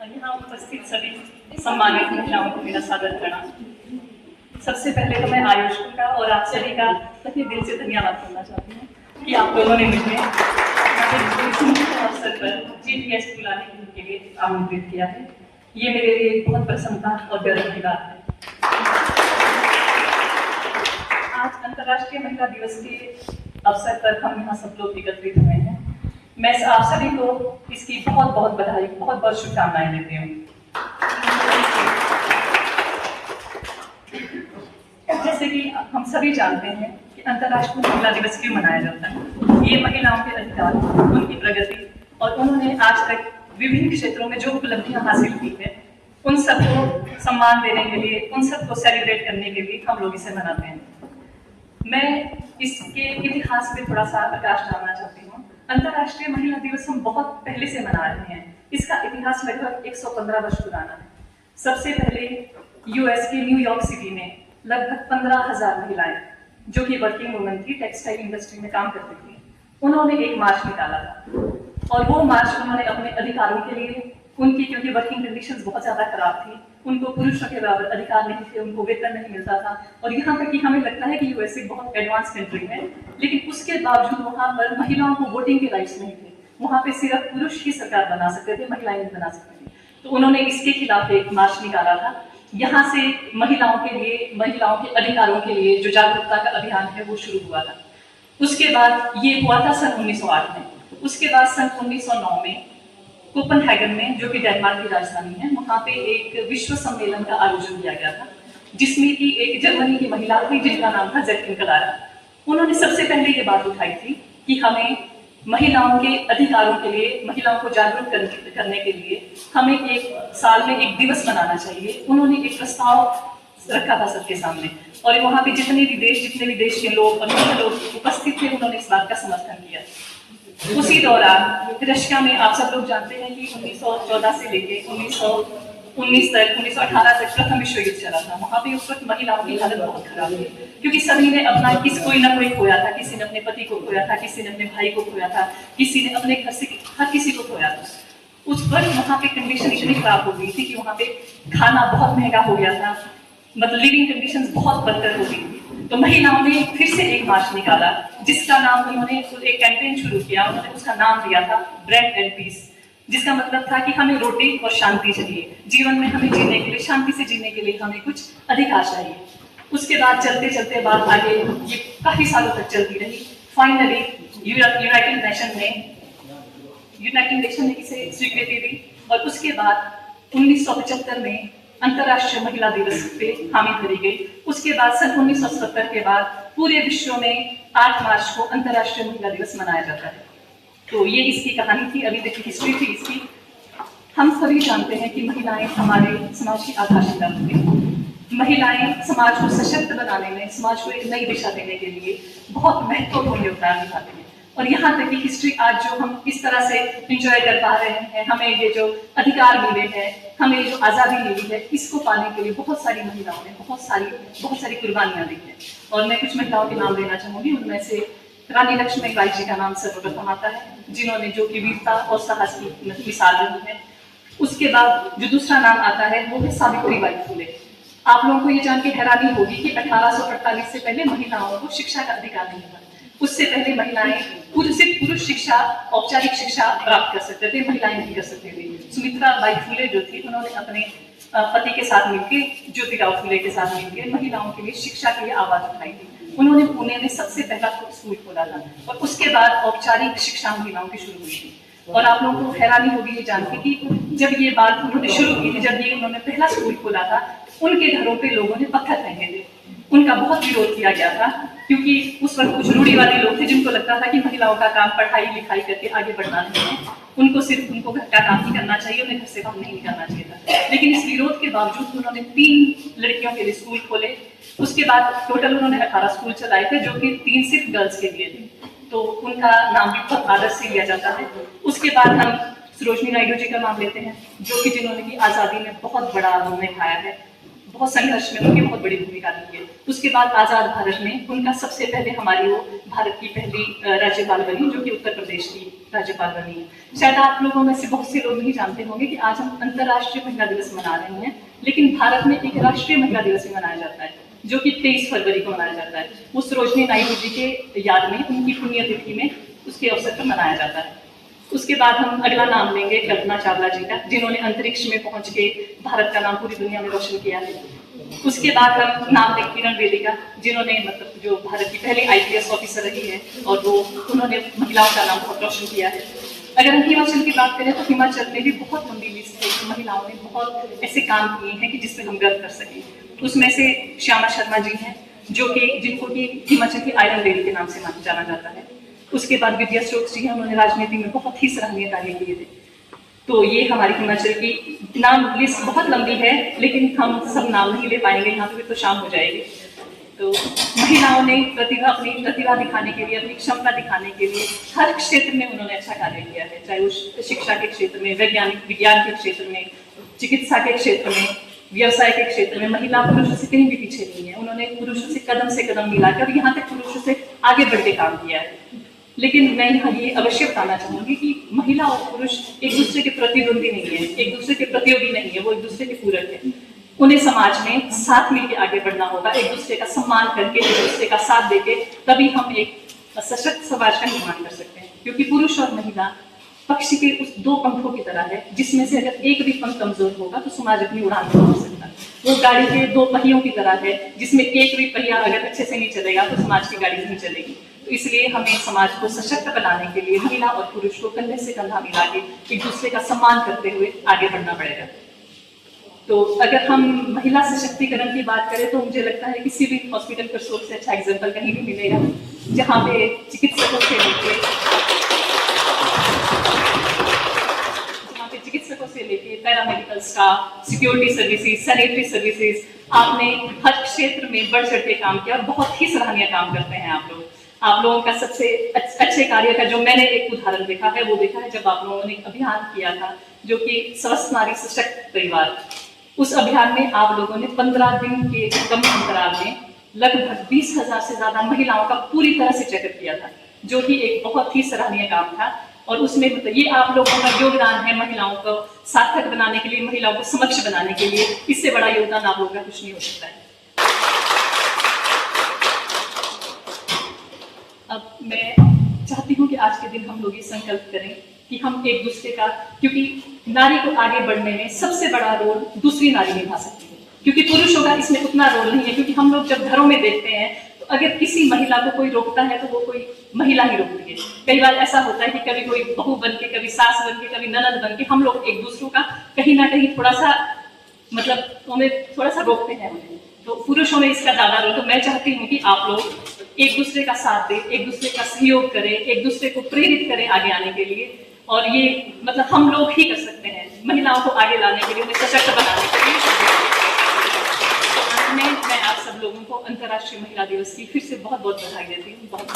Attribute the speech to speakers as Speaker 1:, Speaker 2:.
Speaker 1: यहाँ उपस्थित सभी सम्मानित महिलाओं को मेरा स्वागत करना। सबसे पहले तो मैं आयुष का और आप सभी का तहे दिल से धन्यवाद करना चाहती हूँ कि आप लोगों ने मुझे अवसर पर जीपीएस बुलाने के लिए आमंत्रित किया है। ये मेरे लिए बहुत प्रसन्नता और गर्व की बात है। आज अंतर्राष्ट्रीय महिला दिवस के अवसर पर हम यहाँ सब लोग एकत्रित हुए हैं। मैं आप सभी को इसकी बहुत बहुत बधाई, बहुत बहुत शुभकामनाएं देती हूँ। जैसे कि हम सभी जानते हैं कि अंतर्राष्ट्रीय महिला दिवस क्यों मनाया जाता है। ये महिलाओं के अधिकार, उनकी प्रगति और उन्होंने आज तक विभिन्न क्षेत्रों में जो उपलब्धियां हासिल की है, उन सबको सम्मान देने के लिए, उन सबको सेलिब्रेट करने के लिए हम लोग इसे मनाते हैं। मैं इसके इतिहास पे थोड़ा सा प्रकाश डालना चाहती हूँ। अंतर्राष्ट्रीय महिला दिवस हम बहुत पहले से मना रहे हैं। इसका इतिहास लगभग 115 वर्ष पुराना है। सबसे पहले यूएस के न्यूयॉर्क सिटी में लगभग 15,000 महिलाएं, जो कि वर्किंग वुमन थी, टेक्सटाइल इंडस्ट्री में काम करती थी, उन्होंने एक मार्च निकाला था। और वो मार्च उन्होंने अपने अधिकारों के लिए, उनकी क्योंकि वर्किंग कंडीशंस बहुत ज्यादा खराब थी, उनको पुरुषों के बराबर अधिकार नहीं थे, उनको वेतन नहीं मिलता था। और यहाँ तक कि हमें लगता है कि यूएसए बहुत एडवांस कंट्री है, लेकिन उसके बावजूद वहाँ पर महिलाओं को वोटिंग के राइट्स नहीं थे। वहाँ पे सिर्फ पुरुष ही सरकार बना सकते थे, महिलाएं नहीं बना सकती थी। तो उन्होंने इसके खिलाफ एक मार्च निकाला था। यहाँ से महिलाओं के लिए, महिलाओं के अधिकारों के लिए जो जागरूकता का अभियान है वो शुरू हुआ था। उसके बाद ये हुआ था सन 1908 में। उसके बाद सन 1909 में कोपेनहेगन में, जो कि डेनमार्क की राजधानी है, वहाँ पे एक विश्व सम्मेलन का आयोजन किया गया था, जिसमें कि एक जर्मनी की महिला थी जिनका नाम था जैक्विन क्लारा। उन्होंने सबसे पहले ये बात उठाई थी कि हमें महिलाओं के अधिकारों के लिए, महिलाओं को जागरूक करने के लिए हमें एक साल में एक दिवस मनाना चाहिए। उन्होंने एक प्रस्ताव रखा था सबके सामने, और वहाँ पे जितने भी देश के लोग और लोग उपस्थित थे, उन्होंने इस बात का समर्थन किया। उसी दौरान रशिया में आप सब लोग जानते हैं कि 1914 से लेके 1918 तक प्रथम विश्व युद्ध चला था। वहाँ पे उस वक्त महिलाओं की हालत बहुत खराब थी, क्योंकि सभी ने अपना कोई ना कोई खोया था। किसी ने अपने पति को खोया था, किसी ने अपने भाई को खोया था, किसी ने अपने घर से हर किसी को खोया था। उस वक्त वहाँ पे कंडीशन इतनी खराब हो गई थी कि वहाँ पे खाना बहुत महंगा हो गया था, मतलब लिविंग कंडीशंस बहुत बदतर हो गई थी। तो महिलाओं ने फिर से एक मार्च निकाला, जिसका नाम उन्होंने एक कैंपेन शुरू किया। उन्होंने उसका नाम दिया था ब्रेड एंड पीस, जिसका मतलब था कि हमें रोटी और शांति चाहिए। जीवन में हमें जीने के लिए, शांति से जीने के लिए हमें कुछ अधिकार चाहिए। उसके बाद चलते चलते बात आगे ये काफी सालों तक चलती रही। फाइनली यूनाइटेड नेशन ने इसे स्वीकृति दी, और उसके बाद 1975 में अंतर्राष्ट्रीय महिला दिवस पे हामी भरी गई। उसके बाद सन 1970 के बाद पूरे विश्व में 8 मार्च को अंतर्राष्ट्रीय महिला दिवस मनाया जाता है। तो ये इसकी कहानी थी, अभी तक की हिस्ट्री थी इसकी। हम सभी जानते हैं कि महिलाएं हमारे समाज की आधारशिला होती हैं। महिलाएं समाज को सशक्त बनाने में, समाज को एक नई दिशा देने के लिए बहुत महत्वपूर्ण योगदान निभाती हैं। और यहाँ तक की हिस्ट्री आज जो हम इस तरह से इंजॉय कर पा रहे हैं, हमें ये जो अधिकार मिले हैं, हमें जो आज़ादी मिली है, इसको पाने के लिए बहुत सारी महिलाओं ने बहुत सारी कुर्बानियां दी हैं। और मैं कुछ महिलाओं के नाम लेना चाहूंगी। उनमें से रानी लक्ष्मीबाई जी का नाम सर्वप्रथम आता है, जिन्होंने जो कि वीरता और साहस की मिसाल रही है। उसके बाद जो दूसरा नाम आता है वो है सावित्रीबाई फुले। आप लोगों को ये जान के हैरानी होगी कि 1848 से पहले महिलाओं को शिक्षा का अधिकार नहीं था। उससे पहले महिलाएं सिर्फ पुरुष शिक्षा, औपचारिक शिक्षा प्राप्त कर सकते थे, महिलाएं नहीं कर सकते थे। सुमित्रा बाई फुले जो थी, उन्होंने अपने पति के साथ मिलकर, ज्योतिराव फुले के साथ मिलकर महिलाओं के लिए शिक्षा के लिए आवाज उठाई थी। उन्होंने पुणे में सबसे पहला स्कूल खोला था, और उसके बाद औपचारिक शिक्षा महिलाओं की शुरू हुई थी। और आप लोगों को हैरानी होगी ये जान के कि जब ये बात उन्होंने शुरू की थी, जब ये उन्होंने पहला स्कूल खोला था, उनके घरों पे लोगों ने पत्थर फेंके थे। उनका बहुत विरोध किया गया था, क्योंकि उस वक्त कुछ रूढ़िवादी लोग थे जिनको लगता था कि महिलाओं का काम पढ़ाई लिखाई करके आगे बढ़ना नहीं है, उनको घर का काम ही करना चाहिए, उन्हें घर से काम नहीं निकालना चाहिए था। लेकिन इस विरोध के बावजूद उन्होंने 3 लड़कियों के लिए स्कूल खोले। उसके बाद टोटल उन्होंने 18 स्कूल चलाए थे, जो कि 3 सिर्फ गर्ल्स के लिए थे। तो उनका नाम भी बहुत आदर से लिया जाता है। उसके बाद हम सरोजनी नायडू जी का नाम लेते हैं, जो कि जिन्होंने की आज़ादी में बहुत बड़ा रोल निभाया है। बहुत संघर्ष में उनकी बहुत बड़ी भूमिका रही है। उसके बाद आज़ाद भारत में उनका सबसे पहले हमारी वो भारत की पहली राज्यपाल बनी, जो कि उत्तर प्रदेश की राज्यपाल बनी है। शायद आप लोगों में से बहुत से लोग नहीं जानते होंगे कि आज हम अंतर्राष्ट्रीय महिला दिवस मना रहे हैं, लेकिन भारत में एक राष्ट्रीय महिला दिवस भी मनाया जाता है, जो कि 23 फरवरी को मनाया जाता है। वो सरोजनी नायडू जी के याद में, उनकी पुण्यतिथि में, उसके अवसर पर मनाया जाता है। उसके बाद हम अगला नाम लेंगे कल्पना चावला जी का, जिन्होंने अंतरिक्ष में पहुंच के भारत का नाम पूरी दुनिया में रोशन किया है। उसके बाद हम नाम लेंगे किरण बेदी का, जिन्होंने मतलब जो भारत की पहली IPS ऑफिसर रही है, और उन्होंने महिलाओं का नाम बहुत रोशन किया है। अगर हम हिमाचल की बात करें तो हिमाचल में भी बहुत लंबी लिस्ट है, महिलाओं ने बहुत ऐसे काम किए हैं कि जिसमें हम गर्व कर सकें। उसमें से श्यामा शर्मा जी हैं, जिनको कि हिमाचल की आयरन लेडी के नाम से जाना जाता है। उसके बाद विद्या स्टोक्स जी हैं, उन्होंने राजनीति में बहुत ही सराहनीय कार्य किए थे। तो ये हमारी हिमाचल की नाम लिस्ट बहुत लंबी है, लेकिन हम सब नाम नहीं ले पाएंगे, यहाँ पे तो शाम हो जाएगी। तो महिलाओं ने अपनी प्रतिभा दिखाने के लिए, अपनी क्षमता दिखाने के लिए हर क्षेत्र में उन्होंने अच्छा कार्य किया है, चाहे वो शिक्षा के क्षेत्र में, विज्ञान के क्षेत्र में, चिकित्सा के क्षेत्र में, व्यवसाय के क्षेत्र में। महिला पुरुषों से कहीं भी पीछे नहीं है, उन्होंने पुरुषों से कदम मिलाकर यहाँ तक पुरुषों से आगे बढ़ के काम किया है। लेकिन मैं यहाँ ये अवश्य बताना चाहूंगी कि महिला और पुरुष एक दूसरे के प्रतिद्वंदी नहीं है, एक दूसरे के प्रतियोगी नहीं है, वो एक दूसरे के पूरक है। उन्हें समाज में साथ मिलकर आगे बढ़ना होगा, एक दूसरे का सम्मान करके, एक दूसरे का साथ देके, तभी हम एक सशक्त समाज का निर्माण कर सकते हैं। क्योंकि पुरुष और महिला पक्षी के उस दो पंखों की तरह है, जिसमें से अगर एक भी पंख कमजोर होगा तो समाज अपनी उड़ान नहीं भर सकता। वो गाड़ी के दो पहियों की तरह है, जिसमें एक भी पहिया अगर अच्छे से नहीं चलेगा तो समाज की गाड़ी नहीं चलेगी। तो इसलिए हमें समाज को सशक्त बनाने के लिए महिला और पुरुष को कंधे से कंधा मिला के एक दूसरे का सम्मान करते हुए आगे बढ़ना पड़ेगा। तो अगर हम महिला सशक्तिकरण की बात करें तो मुझे लगता है कि सिविल हॉस्पिटल करसोग से अच्छा एग्जाम्पल कहीं नहीं मिलेगा, जहाँ पे चिकित्सकों से लेके paramedical staff, security services, sanitary services, आपने हर क्षेत्र में बढ़ चढ़ के काम किया और बहुत ही सराहनीय काम करते हैं आप लोग। आप लोगों का सबसे अच्छे कार्य का जो मैंने एक उदाहरण देखा है, वो देखा है जब आप लोगों ने अभियान किया था, जो कि स्वस्थ नारी सशक्त परिवार। उस अभियान में आप लोगों ने 15 दिन के कम अंतराल में लगभग 20,000 से ज्यादा महिलाओं का पूरी तरह से चेकअप किया था, जो कि एक बहुत ही सराहनीय काम था। और उसमें मतलब ये आप लोगों का योगदान है महिलाओं को सार्थक बनाने के लिए, महिलाओं को सक्षम बनाने के लिए। इससे बड़ा योगदान आप लोगों का कुछ नहीं हो सकता है। अब मैं चाहती हूँ कि आज के दिन हम लोग ये संकल्प करें कि हम एक दूसरे का, क्योंकि नारी को आगे बढ़ने में सबसे बड़ा रोल दूसरी नारी निभा सकती है, क्योंकि पुरुषों का इसमें उतना रोल नहीं है। क्योंकि हम लोग जब घरों में देखते हैं तो अगर किसी महिला को कोई रोकता है तो वो कोई महिला ही रोकती है। कई बार ऐसा होता है कि कभी कोई बहू बन के, कभी सास बन के, कभी ननद बन के हम लोग एक दूसरों का कहीं ना कहीं थोड़ा सा मतलब उन्हें थोड़ा सा रोकते हैं उन्हें। तो पुरुषों में इसका ज्यादा रोल। तो मैं चाहती हूँ कि आप लोग एक दूसरे का साथ दें, एक दूसरे का सहयोग करें, एक दूसरे को प्रेरित करें आगे आने के लिए। और ये मतलब हम लोग ही कर सकते हैं महिलाओं को आगे लाने के लिए, उन्हें सशक्त बनाने के लिए। मैं आप सब लोगों को अंतर्राष्ट्रीय महिला दिवस की फिर से बहुत बहुत बधाई देती हूँ। बहुत